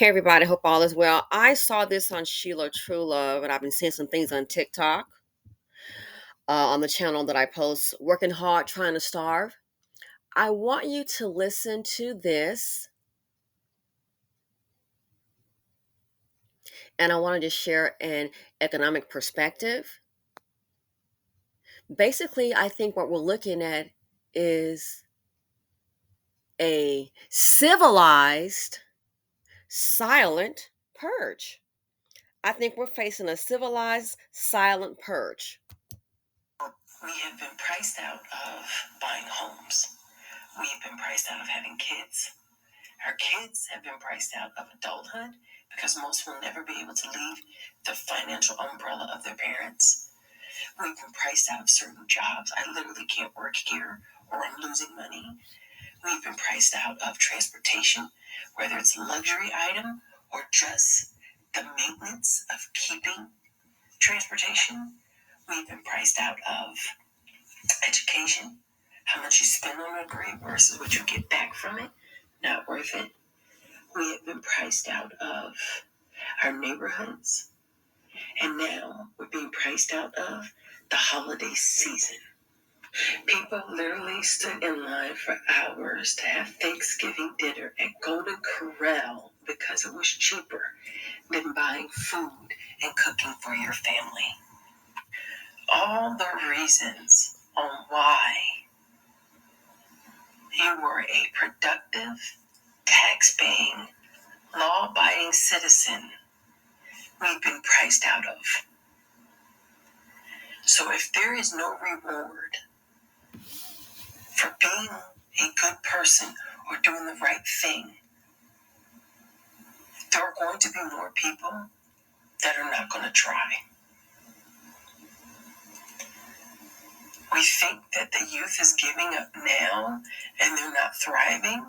Hey everybody, hope all is well. I saw this on Sheila True Love, and I've been seeing some things on TikTok on the channel that I post. Working hard, trying to starve. I want you to listen to this, and I want to just share an economic perspective. Basically, I think what we're looking at is a civilized, silent purge. I think we're facing a civilized, silent purge. We have been priced out of buying homes. We have been priced out of having kids. Our kids have been priced out of adulthood because most will never be able to leave the financial umbrella of their parents. We've been priced out of certain jobs. I literally can't work here or I'm losing money. We've been priced out of transportation, whether it's a luxury item or just the maintenance of keeping transportation. We've been priced out of education, how much you spend on a degree versus what you get back from it, not worth it. We have been priced out of our neighborhoods, and now we're being priced out of the holiday season. People literally stood in line for hours to have Thanksgiving dinner at Golden Corral because it was cheaper than buying food and cooking for your family. All the reasons on why you were a productive, tax-paying, law-abiding citizen we've been priced out of. So if there is no reward for being a good person or doing the right thing, there are going to be more people that are not going to try. We think that the youth is giving up now and they're not thriving.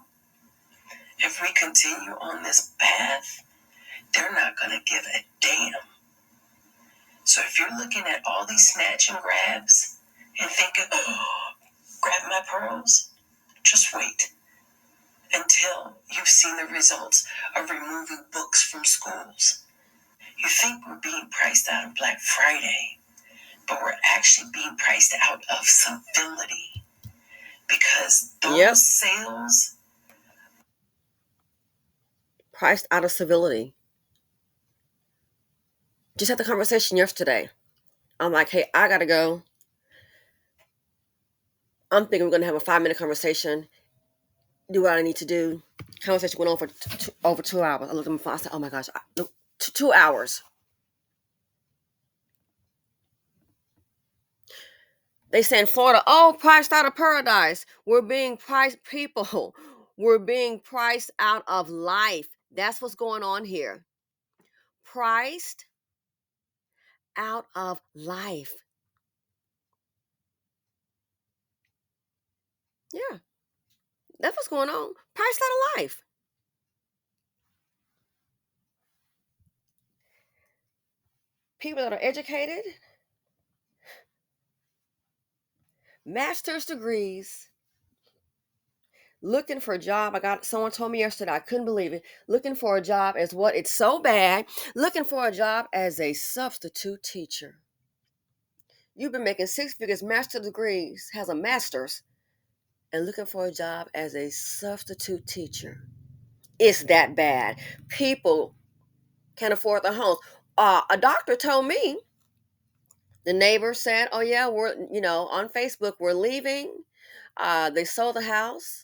If we continue on this path, they're not going to give a damn. So if you're looking at all these snatch and grabs and thinking, oh, grab my pearls, just wait until you've seen the results of removing books from schools. You think we're being priced out of Black Friday, but we're actually being priced out of civility because those sales Priced out of civility. Just had the conversation yesterday. I'm like, hey, I gotta go. I'm thinking we're gonna have a 5-minute conversation, do what I need to do. Conversation went on for over 2 hours. I looked at my phone. I said, oh my gosh, 2 hours. They say in Florida, oh, priced out of paradise. We're being priced, people. We're being priced out of life. That's what's going on here. Priced out of life. Yeah, that's what's going on. Priced out of life. People that are educated, master's degrees, looking for a job. Someone told me yesterday, I couldn't believe it. Looking for a job as what? It's so bad. Looking for a job as a substitute teacher. You've been making 6 figures, master's degrees, has a master's, and looking for a job as a substitute teacher. It's that bad. People can't afford their homes. A doctor told me, the neighbor said, oh yeah, we're, on Facebook, we're leaving. They sold the house.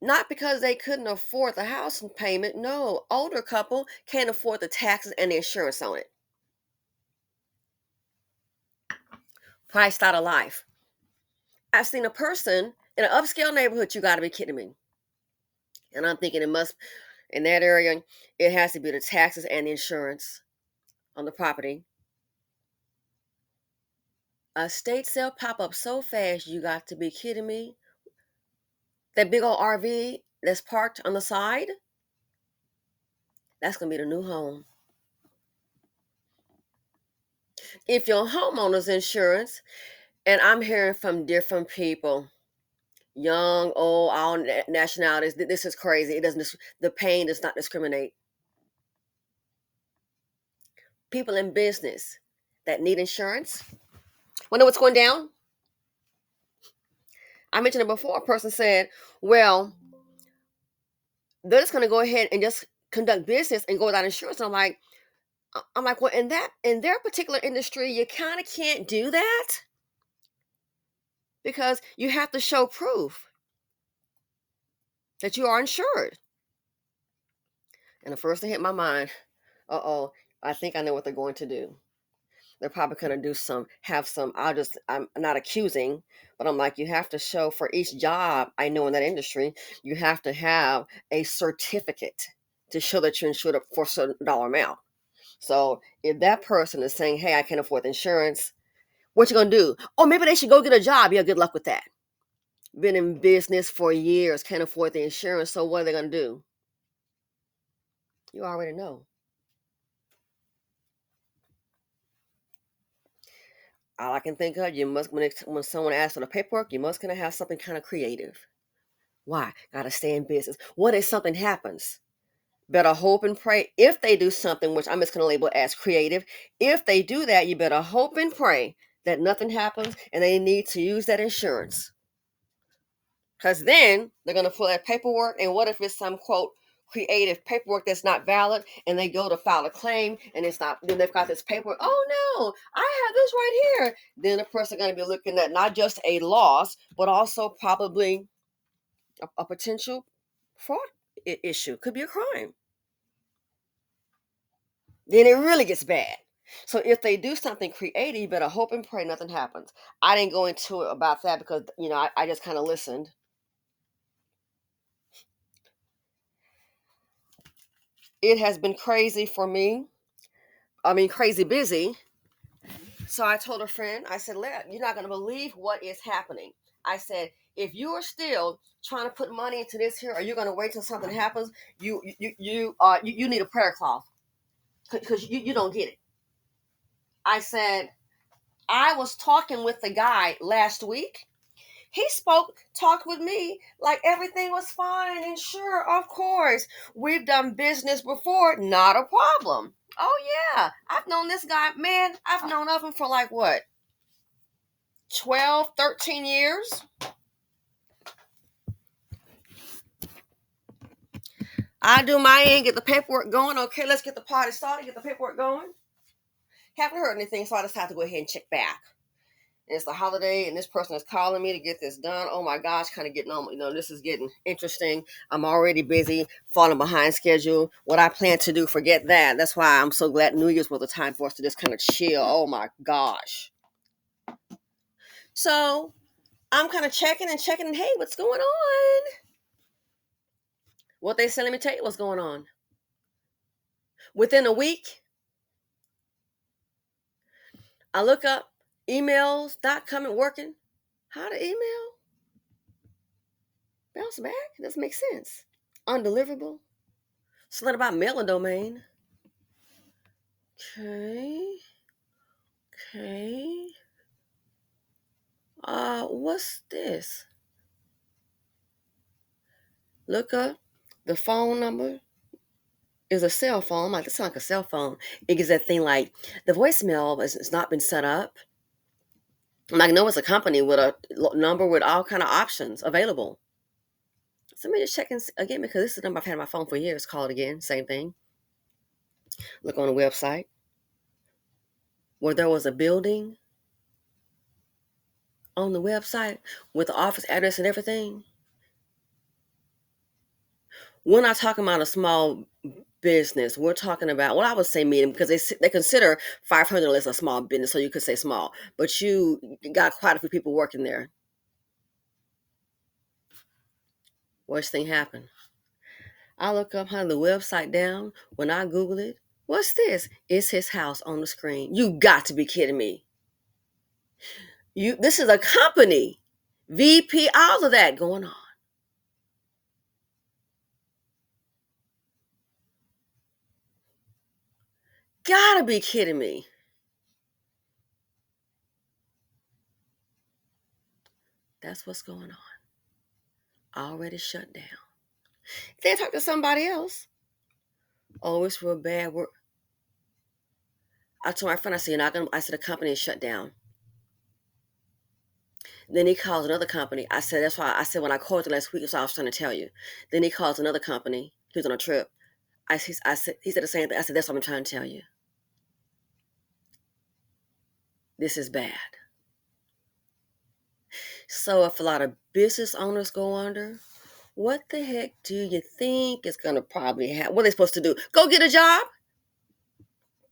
Not because they couldn't afford the house payment. No, older couple can't afford the taxes and the insurance on it. Priced out of life. I've seen a person in an upscale neighborhood. You got to be kidding me. And I'm thinking in that area, it has to be the taxes and the insurance on the property. A state sale pop up so fast, you got to be kidding me. That big old RV that's parked on the side, that's going to be the new home. If your homeowner's insurance, and I'm hearing from different people, young, old, all nationalities. This is crazy. It doesn't. The pain does not discriminate. People in business that need insurance. Want to know what's going down? I mentioned it before. A person said, "Well, they're just going to go ahead and just conduct business and go without insurance." And I'm like, well, in their particular industry, you kind of can't do that because you have to show proof that you are insured. And the first thing hit my mind, uh-oh, I think I know what they're going to do. They're probably going to do I'm not accusing, but I'm like, you have to show for each job I know in that industry, you have to have a certificate to show that you're insured for a certain dollar amount. So if that person is saying, hey, I can't afford insurance, what you gonna do? Oh, maybe they should go get a job. Yeah, good luck with that. Been in business for years, can't afford the insurance, so what are they gonna do? You already know. All I can think of, you must when someone asks for the paperwork, you must gonna have something kind of creative. Why? Gotta stay in business. What if something happens? Better hope and pray. If they do something, which I'm just gonna label as creative, if they do that, you better hope and pray that nothing happens and they need to use that insurance. Because then they're going to pull that paperwork. And what if it's some quote creative paperwork that's not valid and they go to file a claim and it's not, then they've got this paperwork. Oh no, I have this right here. Then the person going to be looking at not just a loss, but also probably a potential fraud issue. Could be a crime. Then it really gets bad. So if they do something creative, you better hope and pray nothing happens. I didn't go into it about that because, I just kind of listened. It has been crazy for me. I mean, crazy busy. So I told a friend, I said, you're not going to believe what is happening. I said, if you are still trying to put money into this here, or you're going to wait till something happens, you need a prayer cloth because you don't get it. I said, I was talking with the guy last week. He talked with me like everything was fine and sure, of course. We've done business before, not a problem. Oh yeah, I've known this guy, man. I've known of him for like what, 12, 13 years. I do my end, get the paperwork going. Okay, let's get the party started, get the paperwork going. Haven't heard anything, so I just have to go ahead and check back. And it's the holiday, and this person is calling me to get this done. Oh my gosh, kind of getting on. This is getting interesting. I'm already busy, falling behind schedule. What I plan to do, forget that. That's why I'm so glad New Year's was the time for us to just kind of chill. Oh my gosh. So I'm kind of checking and checking. Hey, what's going on? What they said, let me tell you what's going on. Within a week, I look up emails not coming working. How to email? Bounce back? It doesn't make sense. Undeliverable. Something about mailing domain. Okay. Okay. What's this? Look up the phone number is a cell phone. I'm like, this sounds like a cell phone. It gives that thing like the voicemail has not been set up. I'm like, no, it's a company with a number with all kind of options available. So let me just check again because this is the number I've had on my phone for years. Call it again, same thing. Look on the website where there was a building on the website with the office address and everything. We're not talking about a small business. We're talking about, well, I would say medium because they consider 500 less a small business, so you could say small. But you got quite a few people working there. Worst thing happened. I look up the website down. When I Google it, what's this? It's his house on the screen. You got to be kidding me. This is a company. VP, all of that going on. Gotta be kidding me. That's what's going on. already shut down. Then talk to somebody else. Oh, it's real bad. I told my friend, I said, you're not gonna. I said the company is shut down. Then he calls another company. I said, that's why I said when I called you last week, that's what I was trying to tell you. Then he calls another company. He was on a trip. I said, he said the same thing. I said, that's what I'm trying to tell you. This is bad. So if a lot of business owners go under, what the heck do you think is going to probably happen? What are they supposed to do? Go get a job?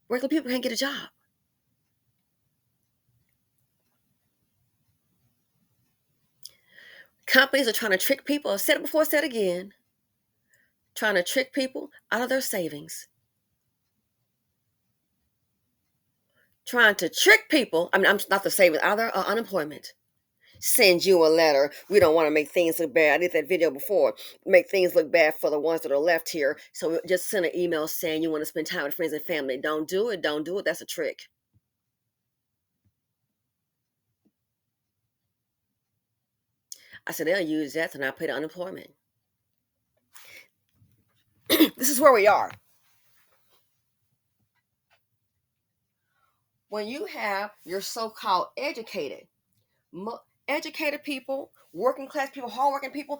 Regular people can't get a job. Companies are trying to trick people. I've said it before, said it again. Trying to trick people out of their savings. Trying to trick people. I'm not the savings, out of their unemployment. Send you a letter. We don't want to make things look bad. I did that video before. Make things look bad for the ones that are left here. So just send an email saying you want to spend time with friends and family. Don't do it. Don't do it. That's a trick. I said they'll use that to not pay the unemployment. This is where we are. When you have your so-called educated people, working class people, hardworking people,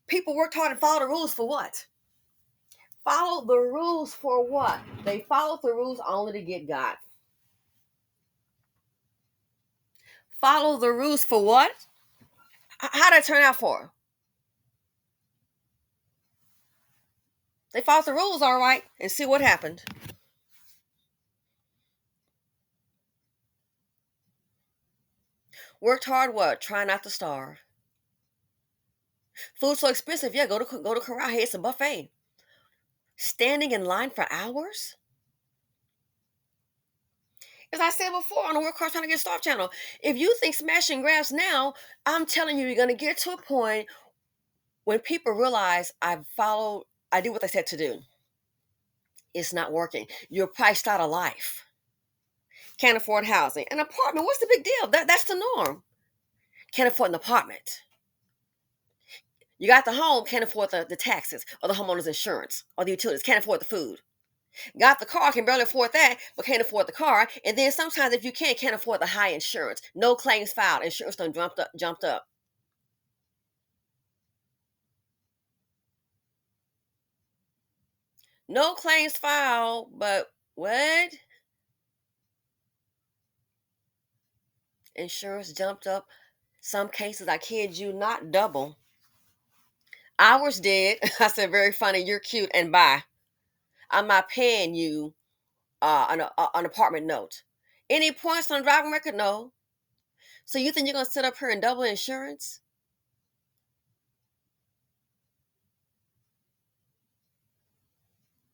people worked hard and follow the rules for what? Follow the rules for what? They followed the rules only to get got. Follow the rules for what? How did it turn out for them? They followed the rules all right, and see what happened. Worked hard what? Try not to starve. Food so expensive, yeah, go to Corral. Hey, it's a buffet. Standing in line for hours? As I said before on the Work Hard Trying to Get Starved channel, if you think smash and grabs now, I'm telling you, you're going to get to a point when people realize I did what they said to do. It's not working. You're priced out of life. Can't afford housing. An apartment, what's the big deal? That's the norm. Can't afford an apartment. You got the home, can't afford the taxes or the homeowner's insurance or the utilities, can't afford the food. Got the car, can barely afford that, but can't afford the car. And then sometimes if you can't afford the high insurance. No claims filed. Insurance done jumped up. No claims filed, but what? Insurance jumped up. Some cases, I kid you not, double. Ours did. I said, very funny, you're cute, and bye. I'm not paying you an apartment note. Any points on driving record? No. So you think you're going to sit up here and double insurance?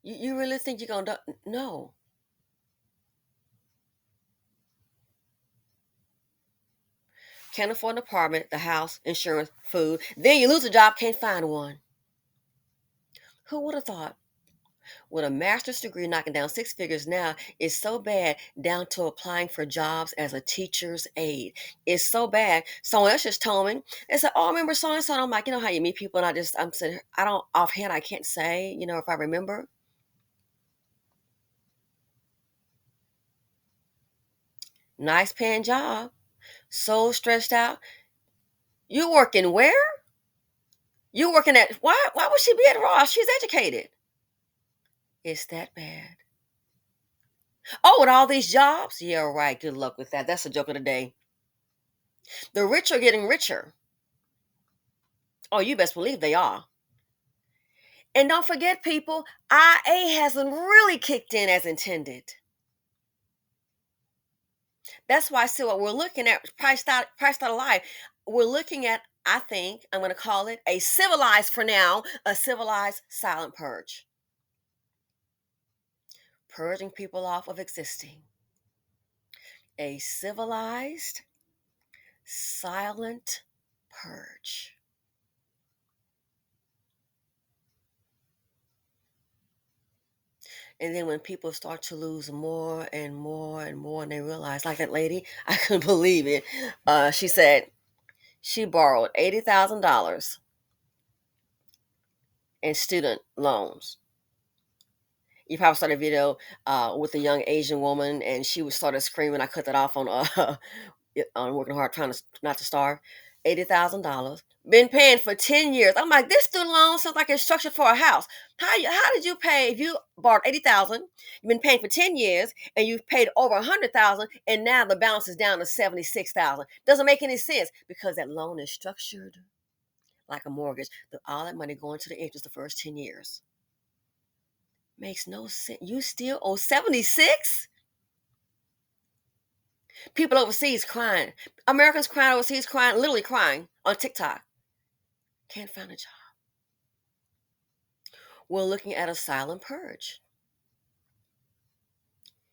You really think you're going to? No. Can't afford an apartment, the house, insurance, food. Then you lose a job, can't find one. Who would have thought? With a master's degree knocking down six figures now, it's so bad down to applying for jobs as a teacher's aide. It's so bad. Someone else just told me, they said, oh, I remember so and so. I'm like, you know how you meet people, and I'm saying, I don't, offhand, I can't say, if I remember. Nice paying job. So stressed out. You working where? You working at, why would she be at Ross? She's educated. It's that bad. Oh, with all these jobs? Yeah, right. Good luck with that. That's the joke of the day. The rich are getting richer. Oh, you best believe they are. And don't forget, people, IA hasn't really kicked in as intended. That's why I said what we're looking at, priced out of life. We're looking at, I think, I'm going to call it a civilized, for now, a civilized silent purge. Purging people off of existing. A civilized silent purge. And then when people start to lose more and more and more, and they realize, like that lady, I couldn't believe it. She said she borrowed $80,000 and student loans. You probably saw the video with a young Asian woman, and she was started screaming. I cut that off on on Working Hard, trying to not to starve. $80,000. Been paying for 10 years. I'm like, this student loan sounds like it's structured for a house. How did you pay if you borrowed 80,000? You've been paying for 10 years, and you've paid over 100,000, and now the balance is down to 76,000. Doesn't make any sense because that loan is structured like a mortgage. All that money going to the interest the first 10 years. Makes no sense. You still owe 76? People overseas crying. Americans crying overseas, crying, literally crying on TikTok. Can't find a job. We're looking at a silent purge.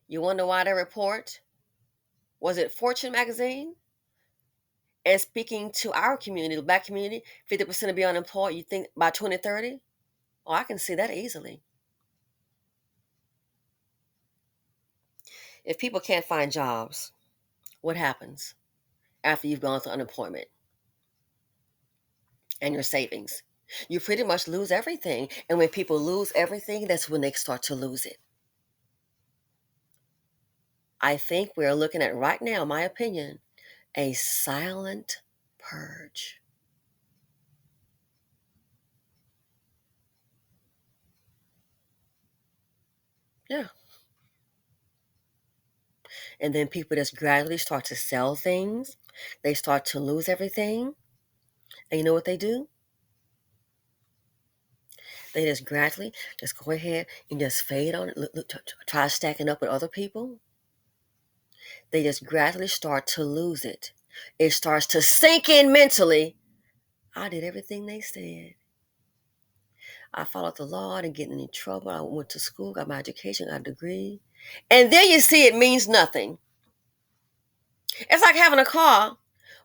You wonder why they report? Was it Fortune magazine? And speaking to our community, the black community, 50% will be unemployed, you think by 2030? Oh, I can see that easily. If people can't find jobs, what happens after you've gone through unemployment and your savings? You pretty much lose everything. And when people lose everything, that's when they start to lose it. I think we're looking at right now, my opinion, a silent purge. Yeah. And then people just gradually start to sell things. They start to lose everything. And you know what they do? They just gradually just go ahead and just fade on it, try stacking up with other people. They just gradually start to lose it. It starts to sink in mentally. I did everything they said. I followed the law. I didn't get in any trouble. I went to school, got my education, got a degree. And then you see it means nothing. It's like having a car.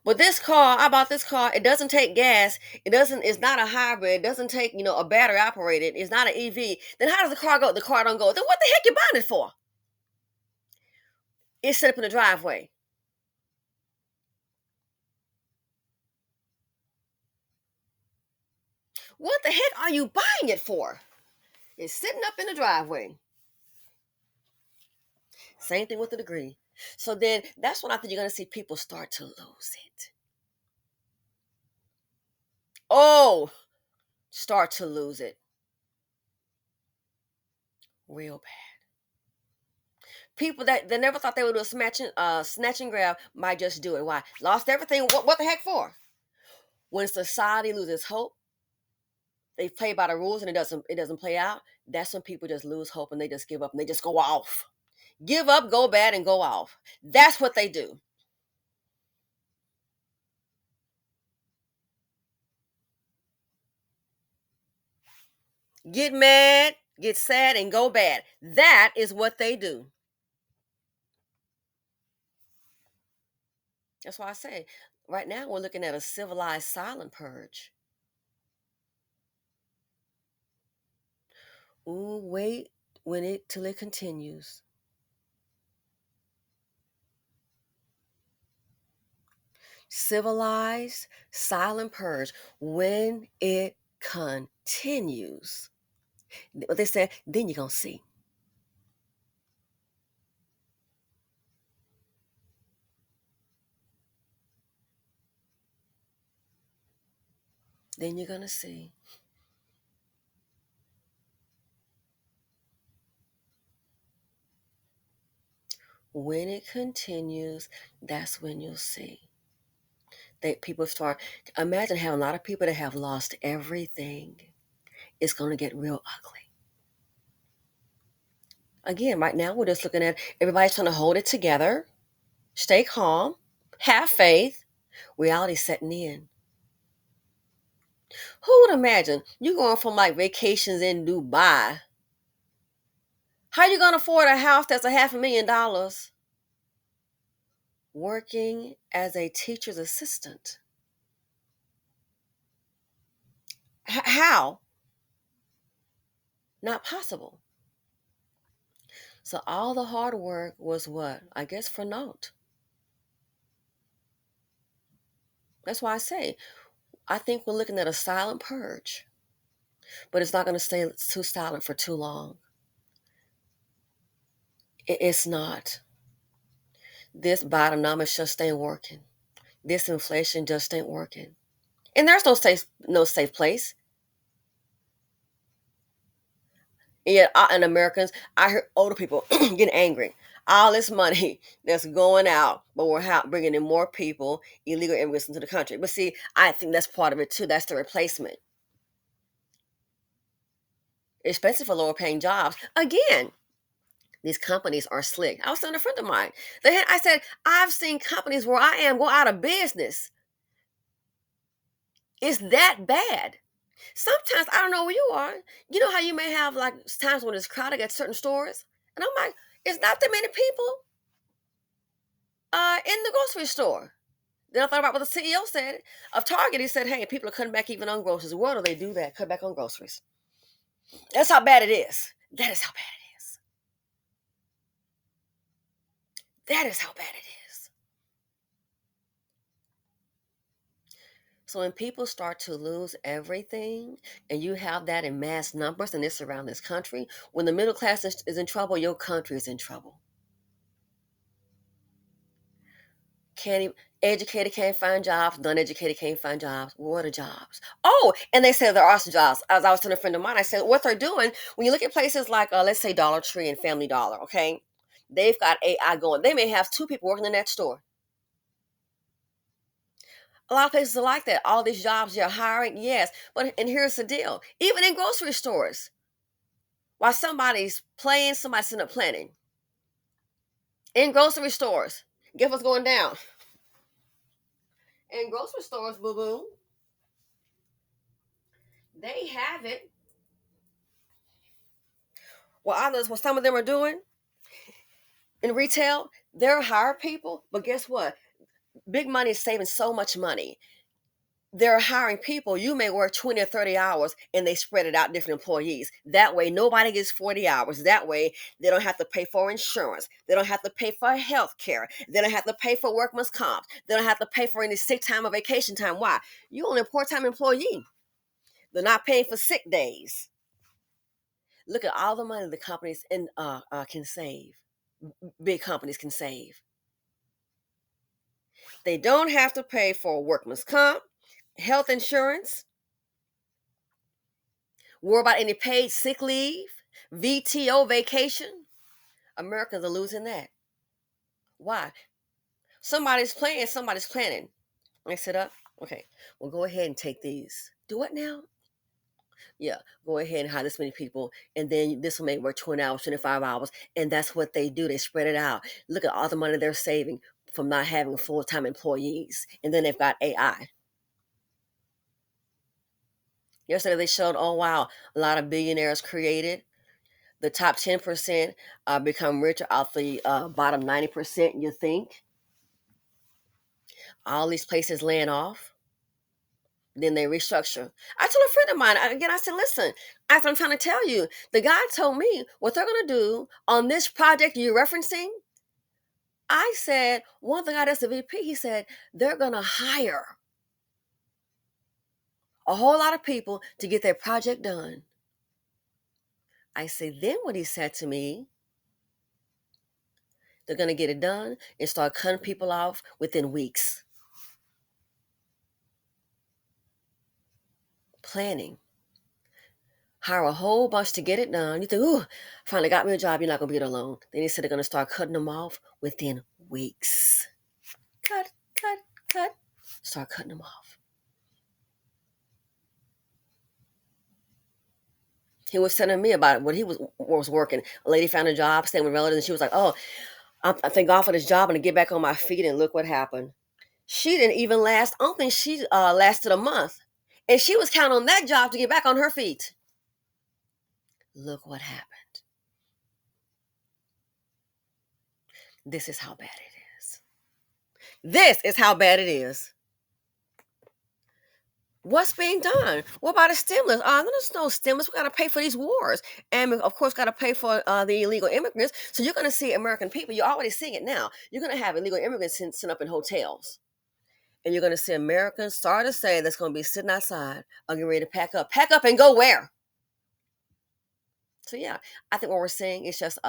But this car, I bought this car, it doesn't take gas. It's not a hybrid. It doesn't take, a battery operated. It's not an EV. Then how does the car go? The car don't go. Then what the heck you buying it for? It's set up in the driveway. What the heck are you buying it for? It's sitting up in the driveway. Same thing with the degree. So then that's when I think you're going to see people start to lose it. Oh, start to lose it. Real bad. People that they never thought they would do a snatch and grab might just do it. Why? Lost everything. What the heck for? When society loses hope, they play by the rules and it doesn't play out. That's when people just lose hope and they just give up and they just go off. Give up, go bad, and go off. That's what they do. Get mad, get sad, and go bad. That is what they do. That's why I say right now we're looking at a civilized silent purge. Ooh, wait till it continues. Civilized silent purge when it continues. What they said, then you're gonna see. Then you're gonna see. When it continues, that's when you'll see. That people start imagine having a lot of people that have lost everything. It's gonna get real ugly. Again, right now we're just looking at everybody's trying to hold it together, stay calm, have faith, reality setting in. Who would imagine you going from like vacations in Dubai? How you gonna afford a house that's a $500,000 working as a teacher's assistant? How? Not possible. So all the hard work was what? I guess for naught. That's why I say I think we're looking at a silent purge. but it's not going to stay too silent for too long. It's not. This Bidenomics just ain't working. This inflation just ain't working. And there's no safe place. And yet, and Americans, I hear older people getting angry. All this money that's going out, but we're bringing in more people, illegal immigrants into the country. But see, I think that's part of it too. That's the replacement, especially for lower paying jobs. Again, these companies are slick. I was telling a friend of mine. I said, I've seen companies where I am go out of business. It's that bad. Sometimes I don't know where you are. You know how you may have like times when it's crowded at certain stores, and I'm like, it's not that many people in the grocery store. Then I thought about what the CEO said of Target. He said, "Hey, people are cutting back even on groceries. Why do they do that? Cut back on groceries. That's how bad it is. That is how bad it is. That is how bad it is." So when people start to lose everything, and you have that in mass numbers, and it's around this country, when the middle class is in trouble, your country is in trouble. Can't even, educated can't find jobs, non-educated can't find jobs. What are jobs? Oh, and they said there are some jobs. As I was telling a friend of mine, I said what they're doing when you look at places like let's say Dollar Tree and Family Dollar, okay? They've got AI going. They may have two people working in that store. A lot of places are like that. All these jobs you're hiring, yes. But and here's the deal. Even in grocery stores, while somebody's playing, somebody's sitting up planning. In grocery stores, guess what's going down? In grocery stores, boo-boo, they have it. Well, I know what some of them are doing in retail. They're hiring people, but guess what? Big money is saving so much money. They're hiring people. You may work 20 or 30 hours and they spread it out different employees. That way, nobody gets 40 hours. That way, they don't have to pay for insurance. They don't have to pay for health care. They don't have to pay for workman's comp. They don't have to pay for any sick time or vacation time. Why? You only a part-time employee. They're not paying for sick days. Look at all the money the companies can save. Big companies can save. They don't have to pay for workman's comp, health insurance, worry about any paid sick leave, VTO vacation. Americans are losing that. Why? Somebody's playing, somebody's planning. Mix it up. Okay, well, go ahead and take these. Do what now? Yeah, go ahead and hire this many people, and then this will make work 20 hours, 25 hours. And that's what they do. They spread it out. Look at all the money they're saving from not having full-time employees. And then they've got AI. Yesterday they showed, oh wow, a lot of billionaires created. The top 10% become richer off the bottom 90%, you think. All these places laying off. Then they restructure. I told a friend of mine, again, I said, listen, after I'm trying to tell you, the guy told me what they're going to do on this project you're referencing. I said, one of the guy that's the VP, he said, they're going to hire a whole lot of people to get their project done. I said, then what he said to me, they're going to get it done and start cutting people off within weeks. Planning. Hire a whole bunch to get it done. You think, ooh, finally got me a job. You're not going to be it alone. Then he said they're going to start cutting them off within weeks. Cut, cut, cut. Start cutting them off. He was telling me about what he was working. A lady found a job, staying with relatives, and she was like, oh, I thank God for this job and to get back on my feet, and look what happened. She didn't even last. I don't think she lasted a month. And she was counting on that job to get back on her feet. Look what happened. This is how bad it is. This is how bad it is. What's being done? What about a stimulus? There's no stimulus. We got to pay for these wars. And of course, got to pay for the illegal immigrants. So you're going to see American people. You're already seeing it now. You're going to have illegal immigrants sent up in hotels. And you're going to see Americans, sorry to say, that's going to be sitting outside, getting ready to pack up. Pack up and go where? So yeah, I think what we're seeing is just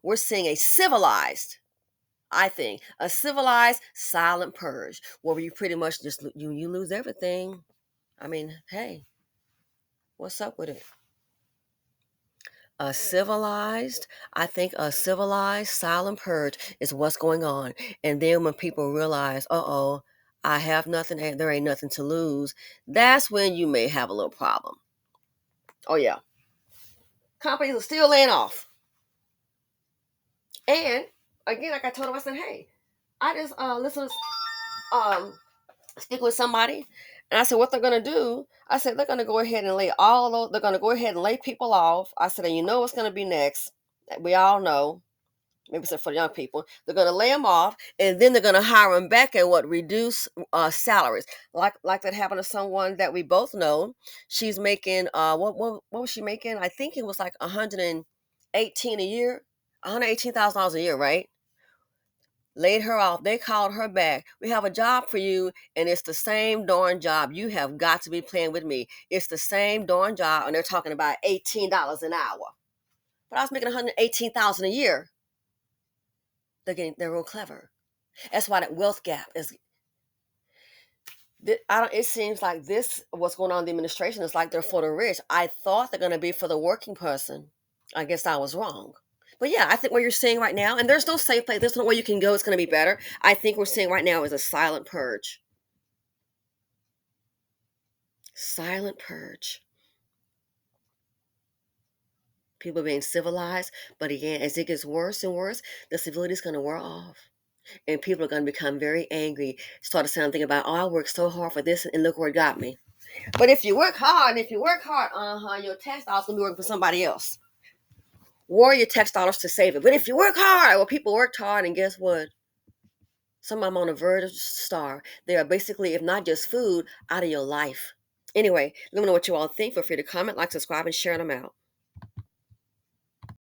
we're seeing a civilized, I think, a civilized silent purge where you pretty much just you lose everything. I mean, hey, what's up with it? A civilized, I think a civilized silent purge is what's going on. And then when people realize, uh-oh, I have nothing, there ain't nothing to lose, that's when you may have a little problem. Oh yeah. Companies are still laying off. And again, like I told him, I said, hey, I just listen um speak with somebody, and I said what they're gonna do. I said they're gonna go ahead and lay all those. They're gonna go ahead and lay people off. I said, and you know what's gonna be next? We all know. Maybe except for young people, they're gonna lay them off, and then they're gonna hire them back at what reduce salaries. Like that happened to someone that we both know. She's making what was she making? I think it was like 118 a year, $118,000 a year, right? Laid her off. They called her back. We have a job for you, and it's the same darn job. You have got to be playing with me. It's the same darn job, and they're talking about $18 an hour. But I was making 118,000 a year. They're real clever. That's why that wealth gap is. I don't. It seems like this what's going on in the administration is like they're for the rich. I thought they're going to be for the working person. I guess I was wrong. But yeah, I think what you're seeing right now, and there's no safe place. There's no way you can go. It's going to be better. I think we're seeing right now is a silent purge. Silent purge. People being civilized, but again, as it gets worse and worse, the civility is going to wear off, and people are going to become very angry. Start to sound thinking about, oh, I worked so hard for this, and look where it got me. But if you work hard, your tax dollars gonna be working for somebody else. War your tax dollars to save it. But if you work hard, well, people worked hard, and guess what? Some of them on the verge of starve. They are basically, if not just food, out of your life. Anyway, let me know what you all think. Feel free to comment, like, subscribe, and share them out.